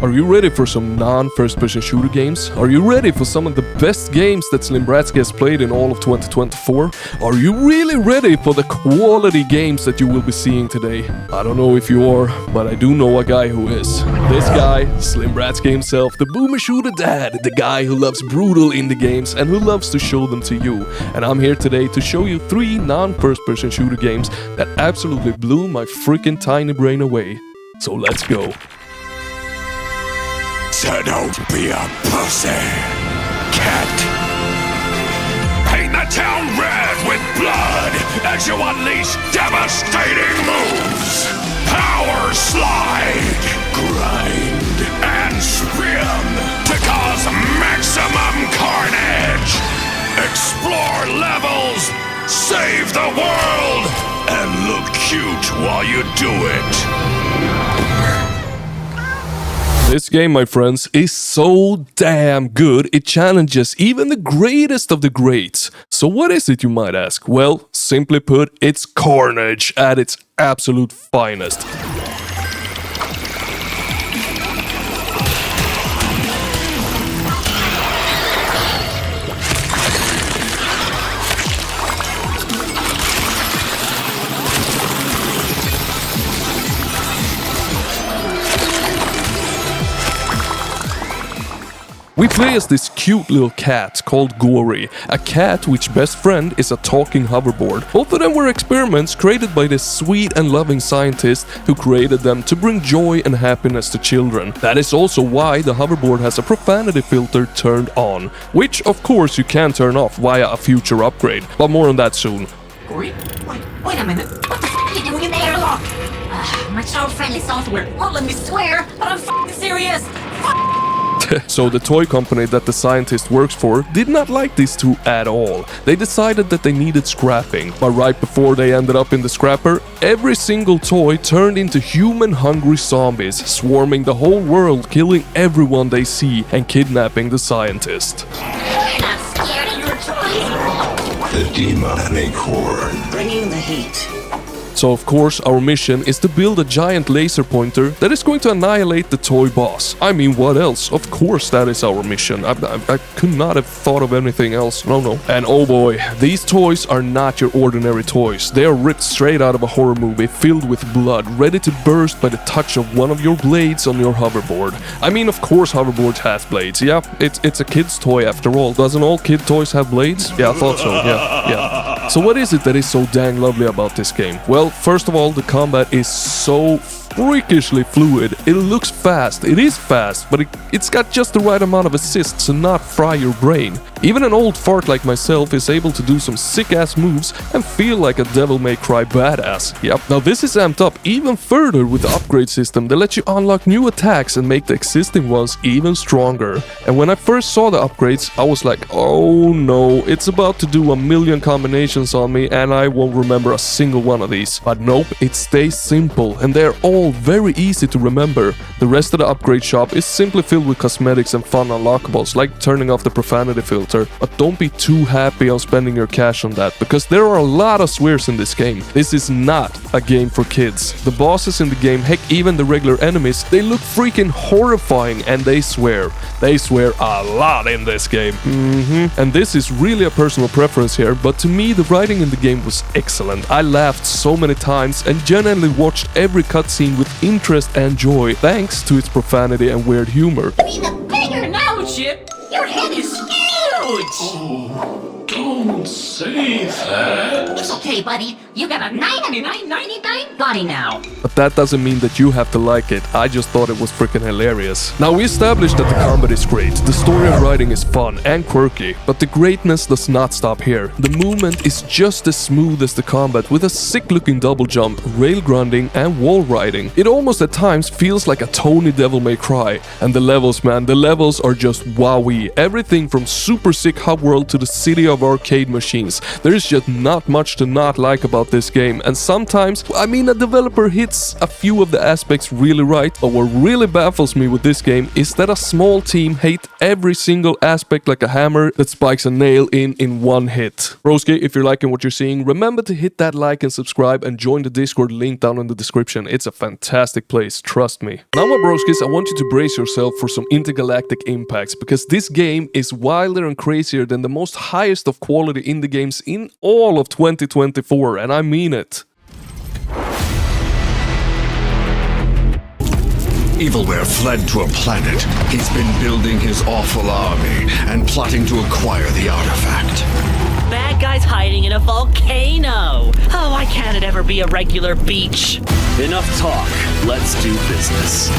Are you ready for some non-first-person shooter games? Are you ready for some of the best games that Slimbratsky has played in all of 2024? Are you really ready for the quality games that you will be seeing today? I don't know if you are, but I do know a guy who is. This guy, Slimbratsky himself, the boomer shooter dad, the guy who loves brutal indie games and who loves to show them to you. And I'm here today to show you 3 non-first-person shooter games that absolutely blew my freaking tiny brain away. So let's go. So don't be a pussy, cat. Paint the town red with blood as you unleash devastating moves. Power slide, grind, and spin to cause maximum carnage. Explore levels, save the world, and look cute while you do it. This game, my friends, is so damn good, it challenges even the greatest of the greats. So what is it, you might ask? Well, simply put, it's carnage at its absolute finest. We play as this cute little cat called Gory, a cat which best friend is a talking hoverboard. Both of them were experiments created by this sweet and loving scientist who created them to bring joy and happiness to children. That is also why the hoverboard has a profanity filter turned on, which of course you can turn off via a future upgrade, but more on that soon. Gory? Wait a minute. What the f*** are you doing in the airlock? My child-friendly software won't let me swear, but I'm f***ing serious. So the toy company that the scientist works for did not like these two at all. They decided that they needed scrapping, but right before they ended up in the scrapper, every single toy turned into human-hungry zombies, swarming the whole world, killing everyone they see and kidnapping the scientist. You're not scared of your toys? The demonic horde. Bringing the heat. So of course our mission is to build a giant laser pointer that is going to annihilate the toy boss. I mean, what else? Of course that is our mission. I could not have thought of anything else. No. And oh boy, these toys are not your ordinary toys. They are ripped straight out of a horror movie, filled with blood, ready to burst by the touch of one of your blades on your hoverboard. I mean, of course hoverboards have blades. Yeah, it's a kid's toy after all. Doesn't all kid toys have blades? Yeah, I thought so. Yeah. So what is it that is so dang lovely about this game? Well, first of all, the combat is so freakishly fluid. It looks fast, it is fast, but it's got just the right amount of assists to not fry your brain. Even an old fart like myself is able to do some sick-ass moves and feel like a Devil May Cry badass. Yep, now this is amped up even further with the upgrade system that lets you unlock new attacks and make the existing ones even stronger. And when I first saw the upgrades, I was like, oh no, it's about to do a million combinations on me and I won't remember a single one of these. But nope, it stays simple and they're all very easy to remember. The rest of the upgrade shop is simply filled with cosmetics and fun unlockables, like turning off the profanity filter. But don't be too happy on spending your cash on that, because there are a lot of swears in this game. This is not a game for kids. The bosses in the game, heck even the regular enemies, they look freaking horrifying and they swear. They swear a lot in this game. And this is really a personal preference here, but to me the writing in the game was excellent. I laughed so many times and genuinely watched every cutscene with interest and joy, thanks to its profanity and weird humor. Even bigger now, Chip. Your head is huge. Oh, don't say that. It's okay, buddy. You got a $99.99 body now. But that doesn't mean that you have to like it. I just thought it was freaking hilarious. Now we established that the combat is great, the story and writing is fun and quirky, but the greatness does not stop here. The movement is just as smooth as the combat, with a sick looking double jump, rail grinding and wall riding. It almost at times feels like a Tony Devil May Cry. And the levels, man, the levels are just wowie. Everything from super sick hub world to the city of of arcade machines. There is just not much to not like about this game, and sometimes, I mean, a developer hits a few of the aspects really right, but what really baffles me with this game is that a small team hate every single aspect like a hammer that spikes a nail in one hit. Broski, if you're liking what you're seeing, remember to hit that like and subscribe and join the Discord link down in the description. It's a fantastic place, trust me. Now my broskis, I want you to brace yourself for some intergalactic impacts, because this game is wilder and crazier than the most highest of quality indie games in all of 2024, and I mean it. Evilware fled to a planet. He's been building his awful army and plotting to acquire the artifact. Bad guys hiding in a volcano. Oh, why can't it ever be a regular beach? Enough talk. Let's do business.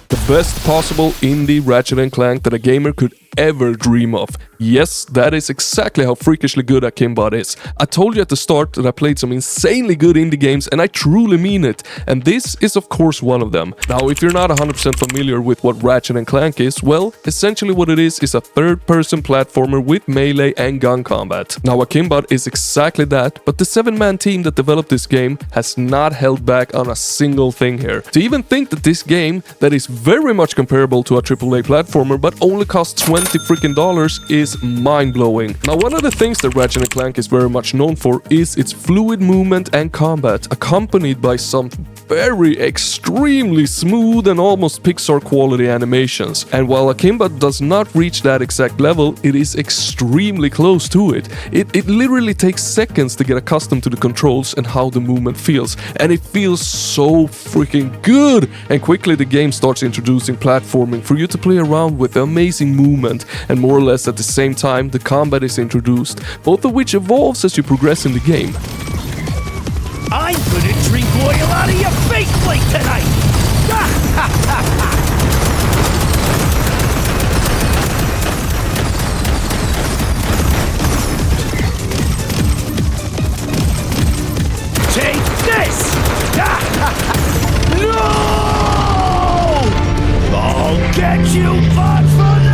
The best possible indie Ratchet & Clank that a gamer could ever dream of. Yes, that is exactly how freakishly good Akimbot is. I told you at the start that I played some insanely good indie games, and I truly mean it. And this is of course one of them. Now, if you're not 100% familiar with what Ratchet & Clank is, well, essentially what it is a third-person platformer with melee and gun combat. Now, Akimbot is exactly that, but the 7-man team that developed this game has not held back on a single thing here. To even think that this game, that is very much comparable to a AAA platformer but only costs $20 freaking is mind-blowing. Now, one of the things that Ratchet & Clank is very much known for is its fluid movement and combat, accompanied by some very extremely smooth and almost Pixar quality animations. And while Akimbot does not reach that exact level, it is extremely close to it. It literally takes seconds to get accustomed to the controls and how the movement feels, and it feels so freaking good. And quickly the game starts introducing platforming for you to play around with amazing movement, and more or less at the same time the combat is introduced, both of which evolves as you progress in the game. I'm gonna drink oil out of your faceplate tonight! Take this! No! I'll get you back for this!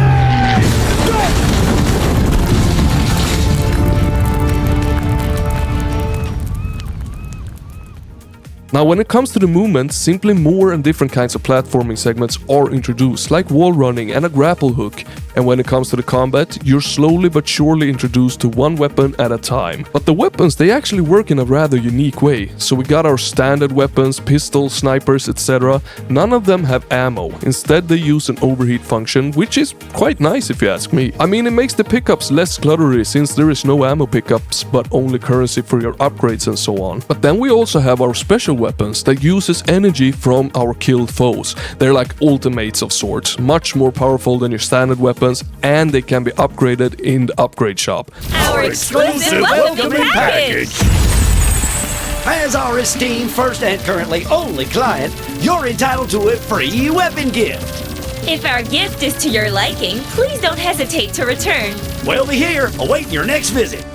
Now, when it comes to the movement, simply more and different kinds of platforming segments are introduced, like wall running and a grapple hook. And when it comes to the combat, you're slowly but surely introduced to one weapon at a time. But the weapons, they actually work in a rather unique way. So we got our standard weapons, pistols, snipers, etc. None of them have ammo. Instead, they use an overheat function, which is quite nice if you ask me. I mean, it makes the pickups less cluttery since there is no ammo pickups, but only currency for your upgrades and so on. But then we also have our special weapons that uses energy from our killed foes. They're like ultimates of sorts, much more powerful than your standard weapons, and they can be upgraded in the upgrade shop. Our exclusive welcoming package! As our esteemed first and currently only client, you're entitled to a free weapon gift. If our gift is to your liking, please don't hesitate to return. We'll be here awaiting your next visit.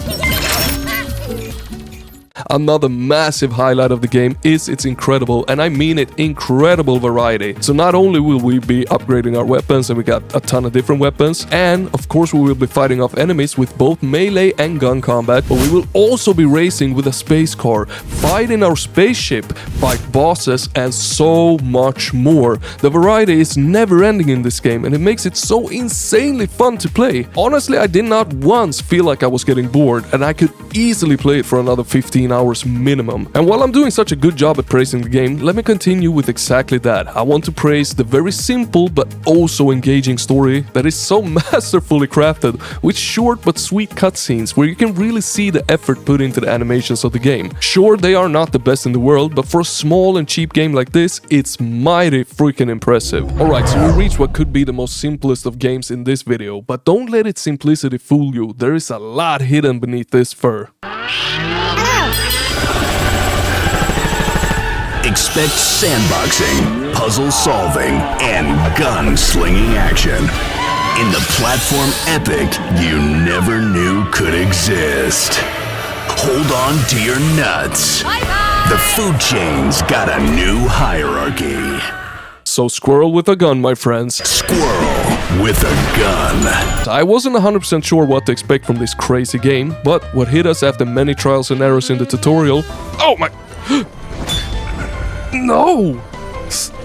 Another massive highlight of the game is its incredible, and I mean it, incredible variety. So not only will we be upgrading our weapons, and we got a ton of different weapons, and of course we will be fighting off enemies with both melee and gun combat, but we will also be racing with a space car, fight in our spaceship, fight bosses, and so much more. The variety is never ending in this game, and it makes it so insanely fun to play. Honestly, I did not once feel like I was getting bored, and I could easily play it for another 15 hours minimum. And while I'm doing such a good job at praising the game, let me continue with exactly that. I want to praise the very simple but also engaging story that is so masterfully crafted, with short but sweet cutscenes where you can really see the effort put into the animations of the game. Sure, they are not the best in the world, but for a small and cheap game like this, it's mighty freaking impressive. Alright, so we reached what could be the most simplest of games in this video, but don't let its simplicity fool you. There is a lot hidden beneath this fur. Expect sandboxing, puzzle solving, and gun-slinging action in the platform epic you never knew could exist. Hold on to your nuts. Bye-bye! The food chain's got a new hierarchy. So squirrel with a gun, my friends. Squirrel with a gun. I wasn't 100% sure what to expect from this crazy game, but what hit us after many trials and errors in the tutorial... Oh my... No!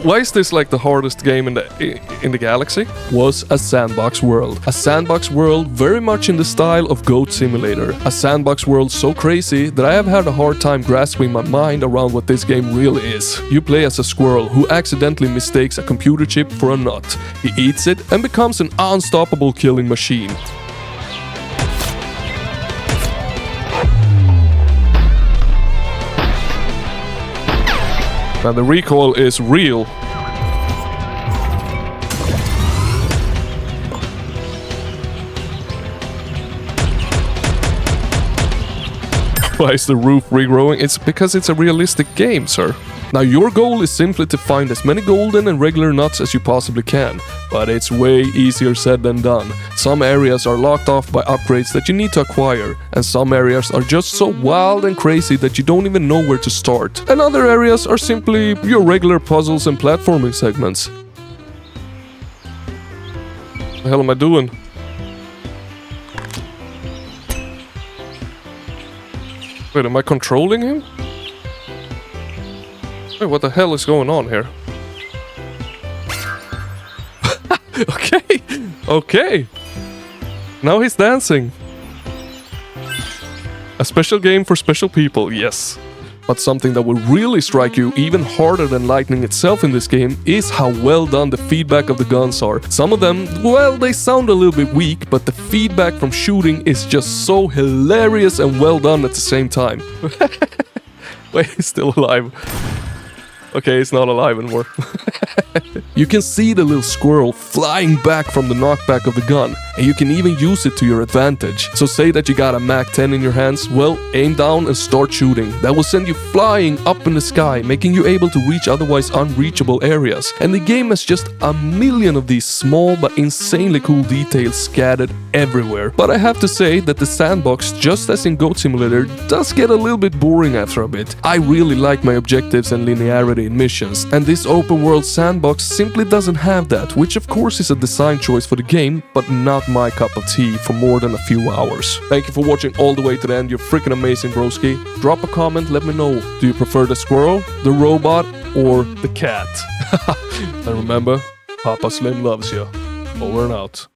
Why is this like the hardest game in the galaxy? Was a sandbox world. A sandbox world very much in the style of Goat Simulator. A sandbox world so crazy that I have had a hard time grasping my mind around what this game really is. You play as a squirrel who accidentally mistakes a computer chip for a nut. He eats it and becomes an unstoppable killing machine. Now the recoil is real. Why is the roof regrowing? It's because it's a realistic game, sir. Now your goal is simply to find as many golden and regular nuts as you possibly can, but it's way easier said than done. Some areas are locked off by upgrades that you need to acquire, and some areas are just so wild and crazy that you don't even know where to start. And other areas are simply your regular puzzles and platforming segments. What the hell am I doing? Wait, am I controlling him? Wait, what the hell is going on here? Okay, okay. Now he's dancing. A special game for special people, yes. But something that will really strike you even harder than lightning itself in this game is how well done the feedback of the guns are. Some of them, well, they sound a little bit weak, but the feedback from shooting is just so hilarious and well done at the same time. Wait, he's still alive. Okay, it's not alive anymore. You can see the little squirrel flying back from the knockback of the gun, and you can even use it to your advantage. So say that you got a MAC-10 in your hands, well, aim down and start shooting. That will send you flying up in the sky, making you able to reach otherwise unreachable areas. And the game has just a million of these small but insanely cool details scattered everywhere. But I have to say that the sandbox, just as in Goat Simulator, does get a little bit boring after a bit. I really like my objectives and linearity in missions, and this open world sandbox simply doesn't have that, which of course is a design choice for the game, but not my cup of tea for more than a few hours. Thank you for watching all the way to the end, you're freaking amazing, broski. Drop a comment, let me know, do you prefer the squirrel, the robot, or the cat? And remember, Papa Slim loves you. Over and out.